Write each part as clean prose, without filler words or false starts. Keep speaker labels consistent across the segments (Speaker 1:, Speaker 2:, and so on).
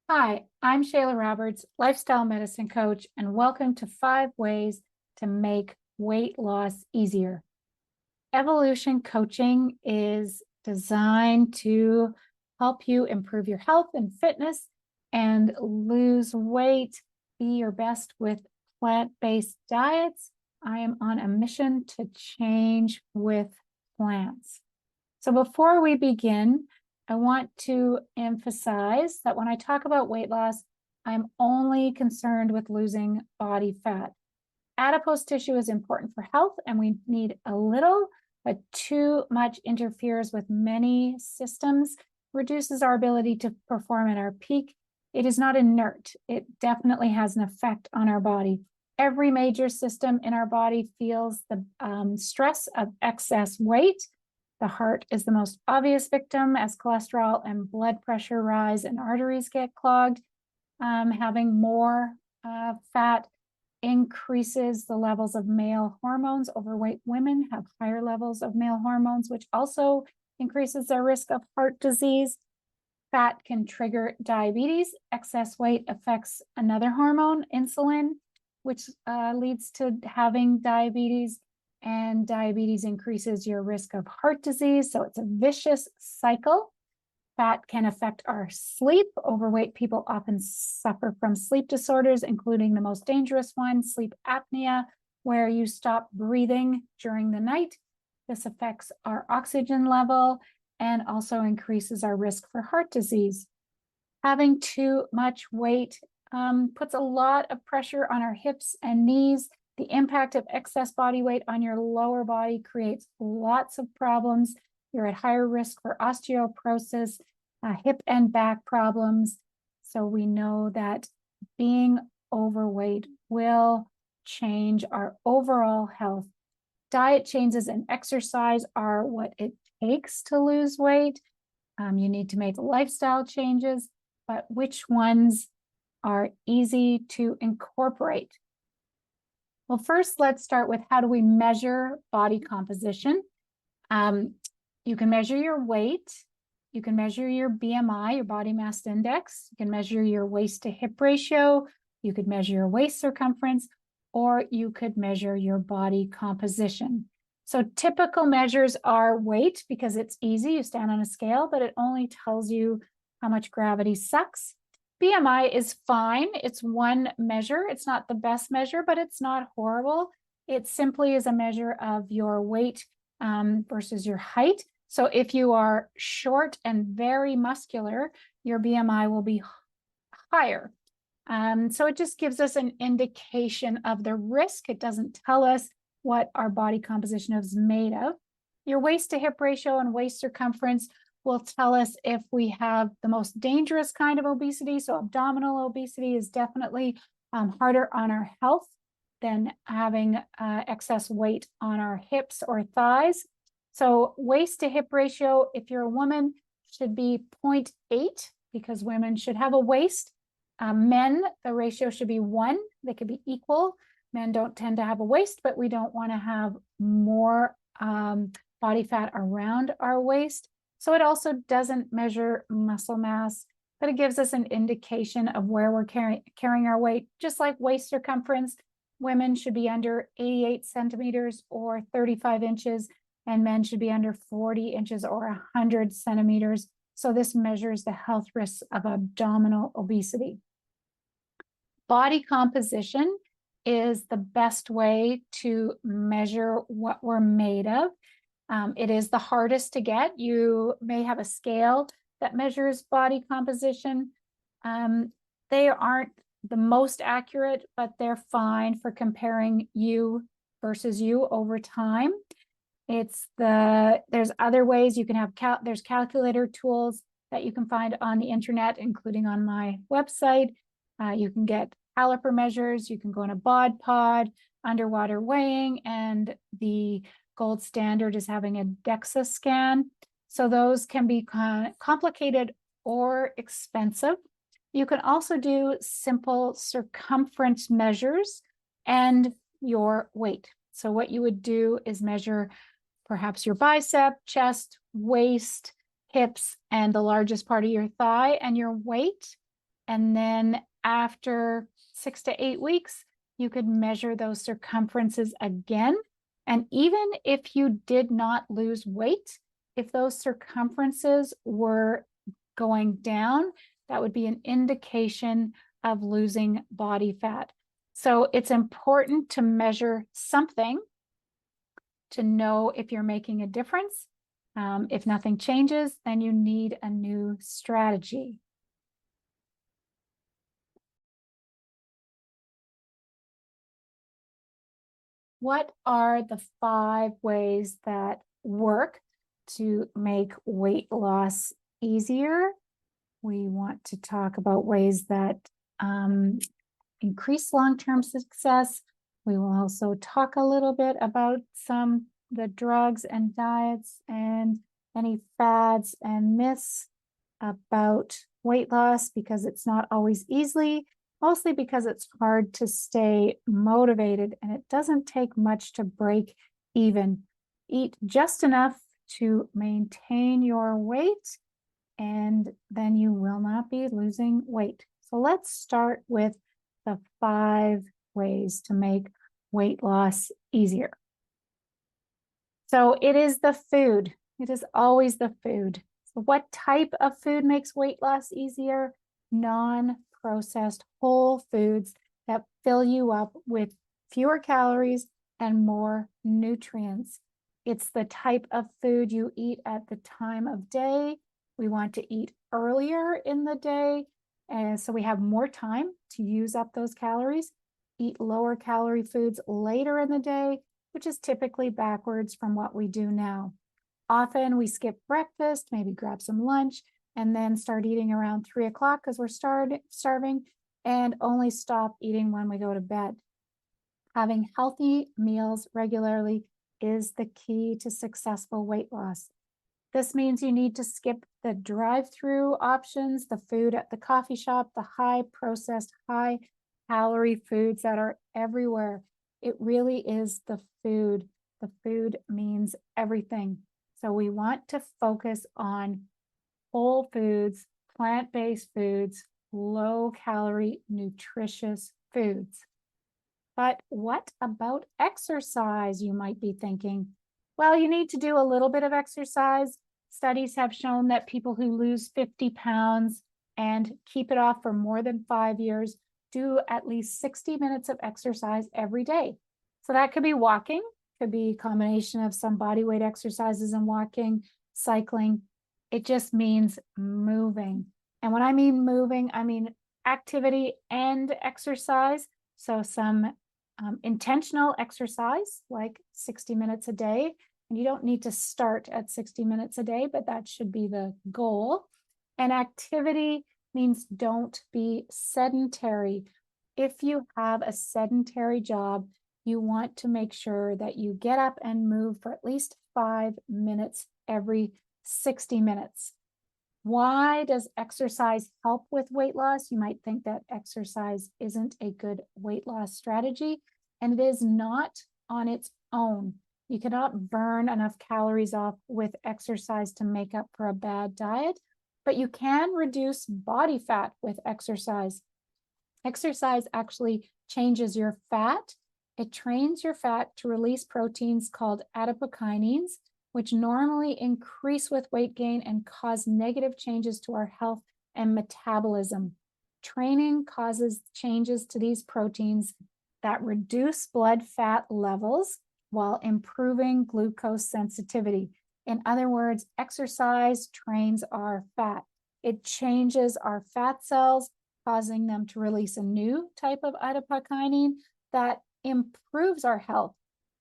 Speaker 1: Hi, I'm Shayla Roberts, lifestyle medicine coach, and welcome to 5 Ways to Make Weight Loss Easier. Evolution coaching is designed to help you improve your health and fitness and lose weight, be your best with plant-based diets. I am on a mission to change with plants. So before we begin, I want to emphasize that when I talk about weight loss, I'm only concerned with losing body fat. Adipose tissue is important for health, and we need a little, but too much interferes with many systems, reduces our ability to perform at our peak. It is not inert. It definitely has an effect on our body. Every major system in our body feels the stress of excess weight. The heart is the most obvious victim as cholesterol and blood pressure rise and arteries get clogged. Having more fat increases the levels of male hormones. Overweight women have higher levels of male hormones, which also increases their risk of heart disease. Fat can trigger diabetes. Excess weight affects another hormone, insulin, which leads to having diabetes, and diabetes increases your risk of heart disease. So it's a vicious cycle. Fat can affect our sleep. Overweight people often suffer from sleep disorders, including the most dangerous one, sleep apnea, where you stop breathing during the night. This affects our oxygen level and also increases our risk for heart disease. Having too much weight puts a lot of pressure on our hips and knees. The impact of excess body weight on your lower body creates lots of problems. You're at higher risk for osteoporosis, hip and back problems. So we know that being overweight will change our overall health. Diet changes and exercise are what it takes to lose weight. You need to make lifestyle changes, but which ones are easy to incorporate? Well, first, let's start with how do we measure body composition? You can measure your weight. You can measure your BMI, your body mass index. You can measure your waist to hip ratio. You could measure your waist circumference, or you could measure your body composition. So typical measures are weight because it's easy. You stand on a scale, but it only tells you how much gravity sucks. BMI is fine. It's one measure. It's not the best measure, but it's not horrible. It simply is a measure of your weight versus your height. So if you are short and very muscular, your BMI will be higher. So it just gives us an indication of the risk. It doesn't tell us what our body composition is made of. Your waist to hip ratio and waist circumference will tell us if we have the most dangerous kind of obesity. So abdominal obesity is definitely harder on our health than having excess weight on our hips or thighs. So waist to hip ratio, if you're a woman, should be 0.8 because women should have a waist. Men, the ratio should be 1. They could be equal. Men don't tend to have a waist, but we don't want to have more body fat around our waist. So it also doesn't measure muscle mass, but it gives us an indication of where we're carrying our weight. Just like waist circumference, women should be under 88 centimeters or 35 inches, and men should be under 40 inches or 100 centimeters. So this measures the health risks of abdominal obesity. Body composition is the best way to measure what we're made of. It is the hardest to get. You may have a scale that measures body composition. They aren't the most accurate, but they're fine for comparing you versus you over time. There's other ways you can have, there's calculator tools that you can find on the internet, including on my website. You can get caliper measures. You can go on a bod pod, underwater weighing, and the gold standard is having a DEXA scan. So those can be complicated or expensive. You can also do simple circumference measures and your weight. So what you would do is measure perhaps your bicep, chest, waist, hips, and the largest part of your thigh and your weight. And then after 6 to 8 weeks, you could measure those circumferences again. And even if you did not lose weight, if those circumferences were going down, that would be an indication of losing body fat. So it's important to measure something to know if you're making a difference. If nothing changes, then you need a new strategy. What are the 5 ways that work to make weight loss easier? We want to talk about ways that increase long-term success. We will also talk a little bit about the drugs and diets and any fads and myths about weight loss, because it's not always easy, mostly because it's hard to stay motivated and it doesn't take much to break even. Eat just enough to maintain your weight, and then you will not be losing weight. So let's start with the 5 ways to make weight loss easier. So it is the food. It is always the food. So what type of food makes weight loss easier? Non-processed whole foods that fill you up with fewer calories and more nutrients. It's the type of food you eat at the time of day. We want to eat earlier in the day, and so we have more time to use up those calories. Eat lower calorie foods later in the day, which is typically backwards from what we do now. Often we skip breakfast, maybe grab some lunch, and then start eating around 3 o'clock because we're starving, and only stop eating when we go to bed. Having healthy meals regularly is the key to successful weight loss. This means you need to skip the drive-through options, the food at the coffee shop, the high processed, high calorie foods that are everywhere. It really is the food. The food means everything. So we want to focus on whole foods, plant-based foods, low calorie, nutritious foods. But what about exercise, you might be thinking? Well, you need to do a little bit of exercise. Studies have shown that people who lose 50 pounds and keep it off for more than 5 years do at least 60 minutes of exercise every day. So that could be walking, could be a combination of some body weight exercises and walking, cycling. It just means moving. And when I mean moving, I mean activity and exercise. So some intentional exercise, like 60 minutes a day. And you don't need to start at 60 minutes a day, but that should be the goal. And activity means don't be sedentary. If you have a sedentary job, you want to make sure that you get up and move for at least 5 minutes every 60 minutes. Why does exercise help with weight loss? You might think that exercise isn't a good weight loss strategy, and it is not on its own. You cannot burn enough calories off with exercise to make up for a bad diet, but you can reduce body fat with exercise. Exercise actually changes your fat. It trains your fat to release proteins called adipokines, which normally increase with weight gain and cause negative changes to our health and metabolism. Training causes changes to these proteins that reduce blood fat levels while improving glucose sensitivity. In other words, exercise trains our fat. It changes our fat cells, causing them to release a new type of adipokinin that improves our health.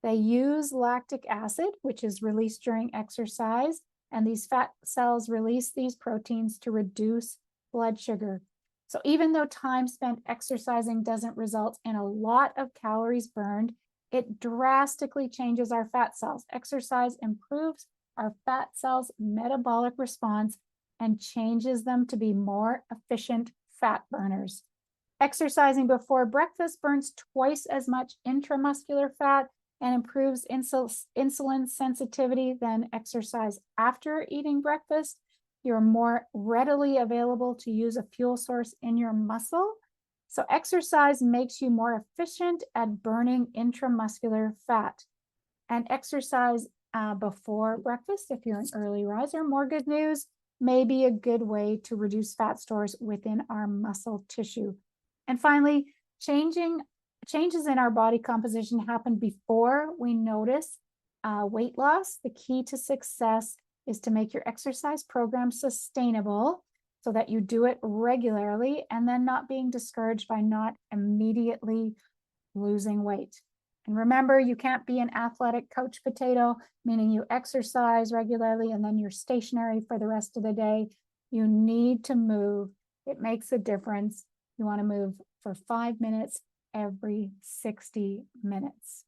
Speaker 1: They use lactic acid, which is released during exercise, and these fat cells release these proteins to reduce blood sugar. So even though time spent exercising doesn't result in a lot of calories burned, it drastically changes our fat cells. Exercise improves our fat cells' metabolic response and changes them to be more efficient fat burners. Exercising before breakfast burns twice as much intramuscular fat and improves insulin sensitivity than exercise after eating breakfast. You're more readily available to use a fuel source in your muscle. So exercise makes you more efficient at burning intramuscular fat. And exercise before breakfast, if you're an early riser, more good news, may be a good way to reduce fat stores within our muscle tissue. And finally, changes in our body composition happen before we notice weight loss. The key to success is to make your exercise program sustainable so that you do it regularly and then not being discouraged by not immediately losing weight. And remember, you can't be an athletic couch potato, meaning you exercise regularly and then you're stationary for the rest of the day. You need to move. It makes a difference. You want to move for 5 minutes every 60 minutes.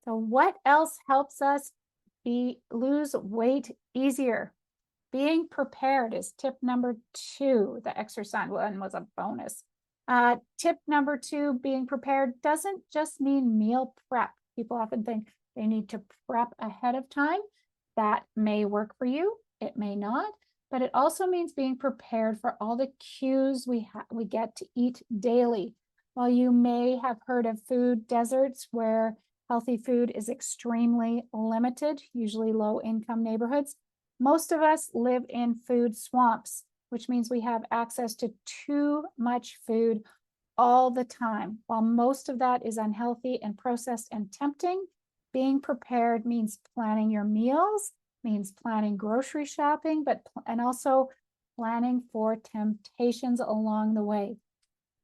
Speaker 1: So what else helps us lose weight easier? Being prepared is tip number 2. The exercise one was a bonus. Tip number 2, being prepared doesn't just mean meal prep. People often think they need to prep ahead of time. That may work for you. It may not, but it also means being prepared for all the cues we get to eat daily. While you may have heard of food deserts where healthy food is extremely limited, usually low-income neighborhoods, most of us live in food swamps, which means we have access to too much food all the time. While most of that is unhealthy and processed and tempting, being prepared means planning your meals, means planning grocery shopping, and also planning for temptations along the way.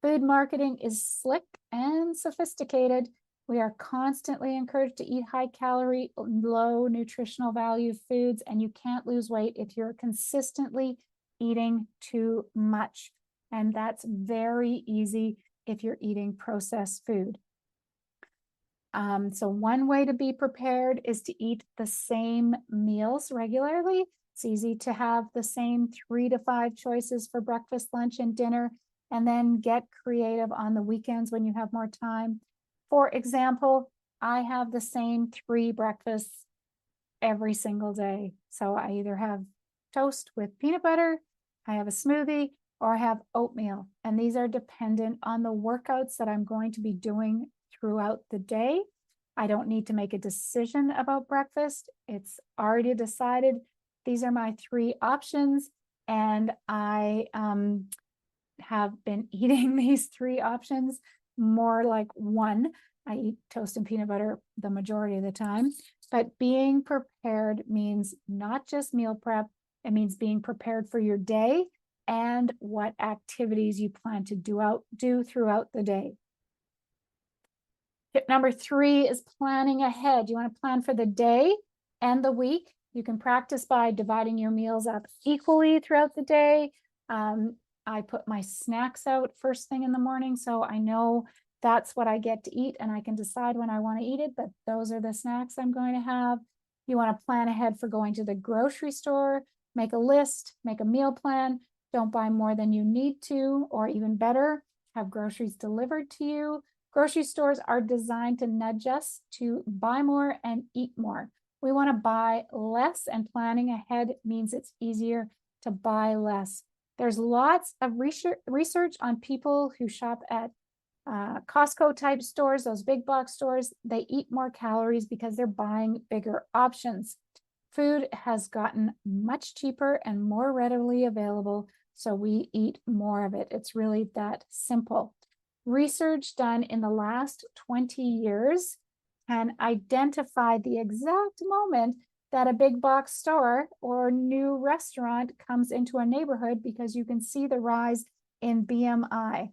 Speaker 1: Food marketing is slick and sophisticated. We are constantly encouraged to eat high-calorie, low nutritional value foods, and you can't lose weight if you're consistently eating too much. And that's very easy if you're eating processed food. So one way to be prepared is to eat the same meals regularly. It's easy to have the same 3 to 5 choices for breakfast, lunch, and dinner, and then get creative on the weekends when you have more time. For example, I have the same 3 breakfasts every single day. So I either have toast with peanut butter, I have a smoothie, or I have oatmeal. And these are dependent on the workouts that I'm going to be doing throughout the day. I don't need to make a decision about breakfast. It's already decided. These are my 3 options. And I have been eating these 3 options more like one. I eat toast and peanut butter the majority of the time, but being prepared means not just meal prep, it means being prepared for your day and what activities you plan to do throughout the day. Tip number 3 is planning ahead. You want to plan for the day and the week. You can practice by dividing your meals up equally throughout the day. I put my snacks out first thing in the morning, so I know that's what I get to eat and I can decide when I want to eat it, but those are the snacks I'm going to have. You want to plan ahead for going to the grocery store, make a list, make a meal plan. Don't buy more than you need to, or even better, have groceries delivered to you. Grocery stores are designed to nudge us to buy more and eat more. We want to buy less, and planning ahead means it's easier to buy less. There's lots of research on people who shop at Costco type stores, those big box stores. They eat more calories because they're buying bigger options. Food has gotten much cheaper and more readily available, so we eat more of it. It's really that simple. Research done in the last 20 years can identify the exact moment that a big box store or new restaurant comes into a neighborhood, because you can see the rise in BMI.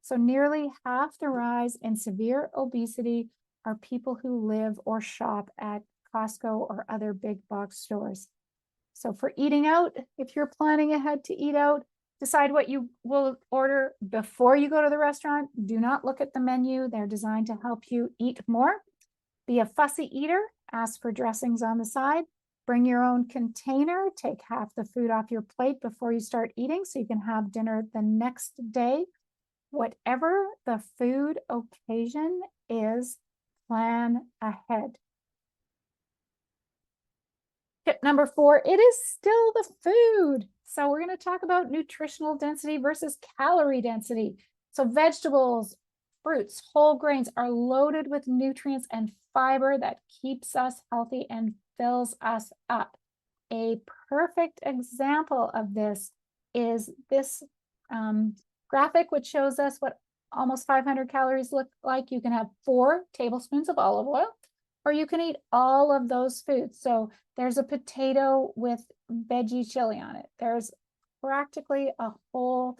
Speaker 1: So nearly half the rise in severe obesity are people who live or shop at Costco or other big box stores. So for eating out, if you're planning ahead to eat out, decide what you will order before you go to the restaurant. Do not look at the menu. They're designed to help you eat more. Be a fussy eater. Ask for dressings on the side. Bring your own container. Take half the food off your plate before you start eating so you can have dinner the next day. Whatever the food occasion is, plan ahead. Tip number 4, it is still the food. So we're going to talk about nutritional density versus calorie density. So vegetables, fruits, whole grains are loaded with nutrients and fiber that keeps us healthy and fills us up. A perfect example of this is this graphic, which shows us what almost 500 calories look like. You can have 4 tablespoons of olive oil, or you can eat all of those foods. So there's a potato with veggie chili on it. There's practically a whole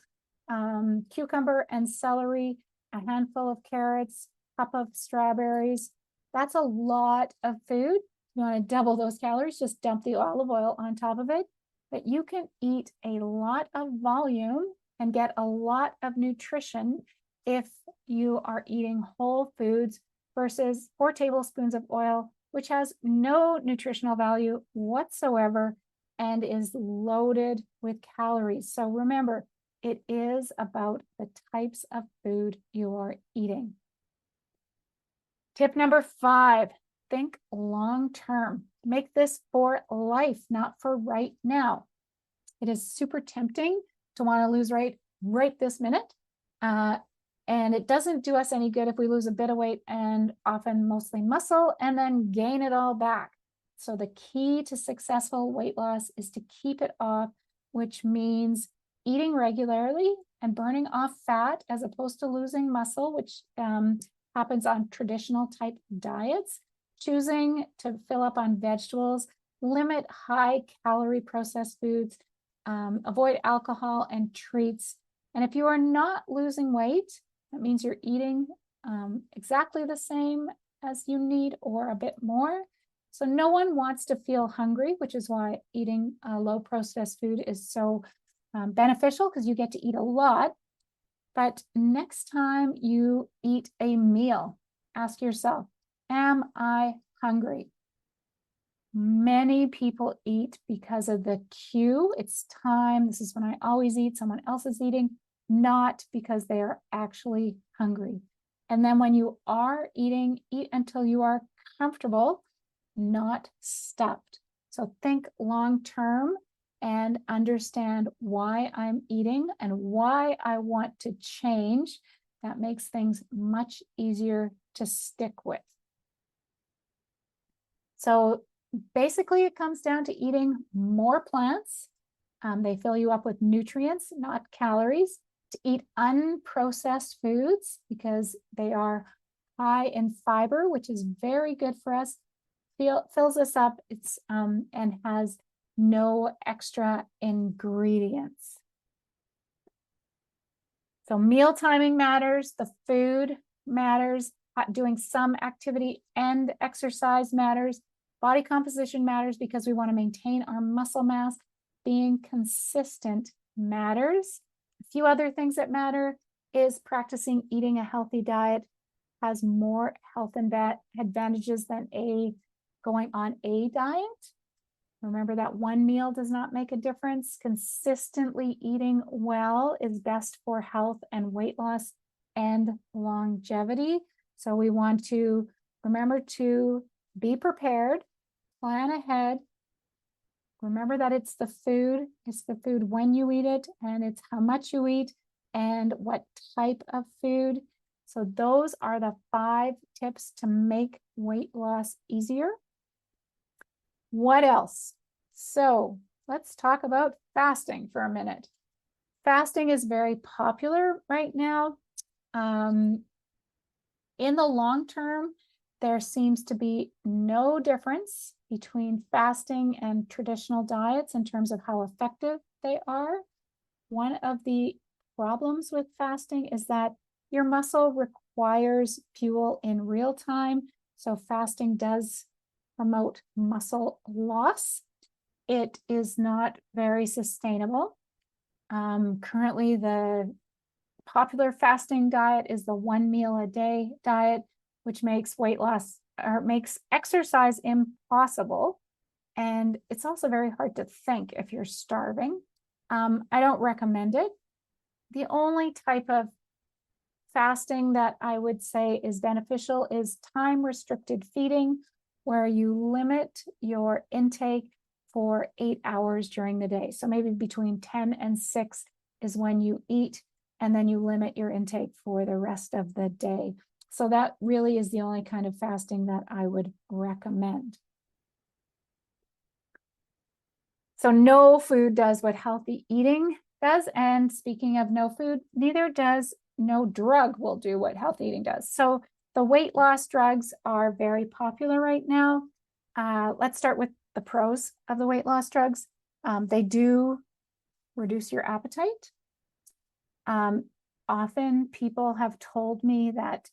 Speaker 1: cucumber and celery, a handful of carrots, cup of strawberries. That's a lot of food. You want to double those calories, just dump the olive oil on top of it. But you can eat a lot of volume and get a lot of nutrition if you are eating whole foods versus 4 tablespoons of oil, which has no nutritional value whatsoever and is loaded with calories. So remember, it is about the types of food you are eating. Tip number 5, think long-term. Make this for life, not for right now. It is super tempting to want to lose weight right this minute. And it doesn't do us any good if we lose a bit of weight and often mostly muscle and then gain it all back. So the key to successful weight loss is to keep it off, which means eating regularly and burning off fat as opposed to losing muscle, which happens on traditional type diets, choosing to fill up on vegetables, limit high calorie processed foods, avoid alcohol and treats. And if you are not losing weight, that means you're eating exactly the same as you need or a bit more. So no one wants to feel hungry, which is why eating low processed food is so beneficial, because you get to eat a lot. But next time you eat a meal, ask yourself, am I hungry? Many people eat because of the cue. It's time. This is when I always eat. Someone else is eating, not because they are actually hungry. And then when you are eating, eat until you are comfortable, not stuffed. So think long term and understand why I'm eating and why I want to change. That makes things much easier to stick with. So basically, it comes down to eating more plants. They fill you up with nutrients, not calories. To eat unprocessed foods because they are high in fiber, which is very good for us. Fills us up. It's and has no extra ingredients. So meal timing matters. The food matters. Doing some activity and exercise matters. Body composition matters because we want to maintain our muscle mass. Being consistent matters. A few other things that matter is practicing eating a healthy diet has more health advantages than going on a diet. Remember that one meal does not make a difference. Consistently eating well is best for health and weight loss and longevity. So we want to remember to be prepared, plan ahead. Remember that it's the food when you eat it, and it's how much you eat and what type of food. So those are the 5 tips to make weight loss easier. What else? So let's talk about fasting for a minute. Fasting is very popular right now. In the long term, there seems to be no difference between fasting and traditional diets in terms of how effective they are. One of the problems with fasting is that your muscle requires fuel in real time. So fasting does promote muscle loss. It is not very sustainable. Currently, the popular fasting diet is the 1 meal a day diet, which makes weight loss or makes exercise impossible. And it's also very hard to think if you're starving. I don't recommend it. The only type of fasting that I would say is beneficial is time-restricted feeding, where you limit your intake for 8 hours during the day. So maybe between 10 and 6 is when you eat, and then you limit your intake for the rest of the day. So that really is the only kind of fasting that I would recommend. So no food does what healthy eating does. And speaking of no food, neither does no drug will do what healthy eating does. So the weight loss drugs are very popular right now. Let's start with the pros of the weight loss drugs. They do reduce your appetite. Often people have told me that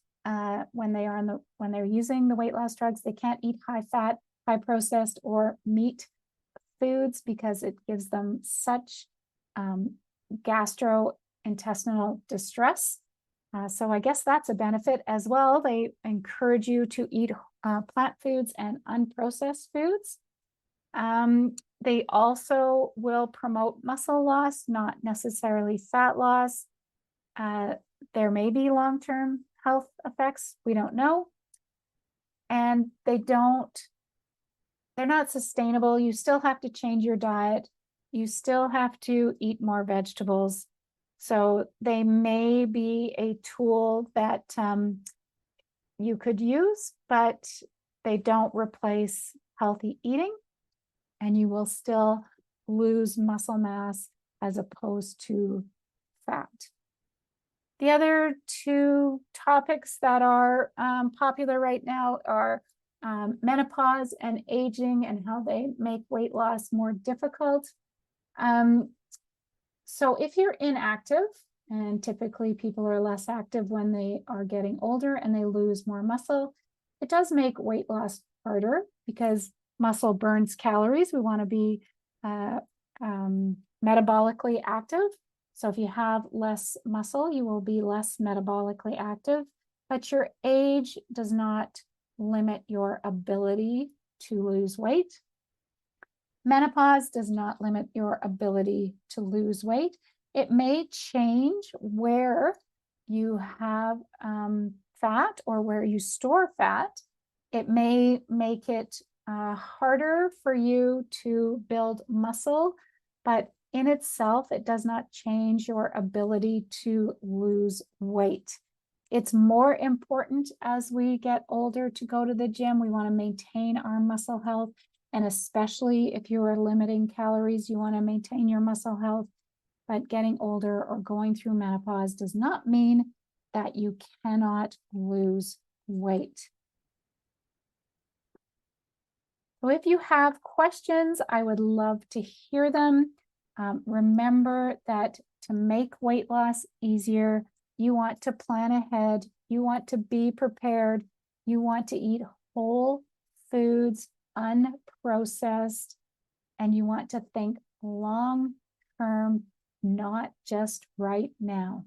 Speaker 1: when they're using the weight loss drugs, they can't eat high fat, high processed, or meat foods because it gives them such gastrointestinal distress. So I guess that's a benefit as well. They encourage you to eat plant foods and unprocessed foods. They also will promote muscle loss, not necessarily fat loss. There may be long-term health effects. We don't know. And they're not sustainable. You still have to change your diet. You still have to eat more vegetables. So they may be a tool that you could use, but they don't replace healthy eating, and you will still lose muscle mass as opposed to fat. The other two topics that are popular right now are menopause and aging and how they make weight loss more difficult. So if you're inactive, and typically people are less active when they are getting older and they lose more muscle, it does make weight loss harder because muscle burns calories. We want to be metabolically active. So if you have less muscle, you will be less metabolically active, but your age does not limit your ability to lose weight. Menopause does not limit your ability to lose weight. It may change where you have fat or where you store fat. It may make it harder for you to build muscle, but in itself, it does not change your ability to lose weight. It's more important as we get older to go to the gym. We want to maintain our muscle health. And especially if you are limiting calories, you want to maintain your muscle health. But getting older or going through menopause does not mean that you cannot lose weight. So if you have questions, I would love to hear them. Remember that to make weight loss easier, you want to plan ahead. You want to be prepared. You want to eat whole foods, unprocessed, and you want to think long term, not just right now.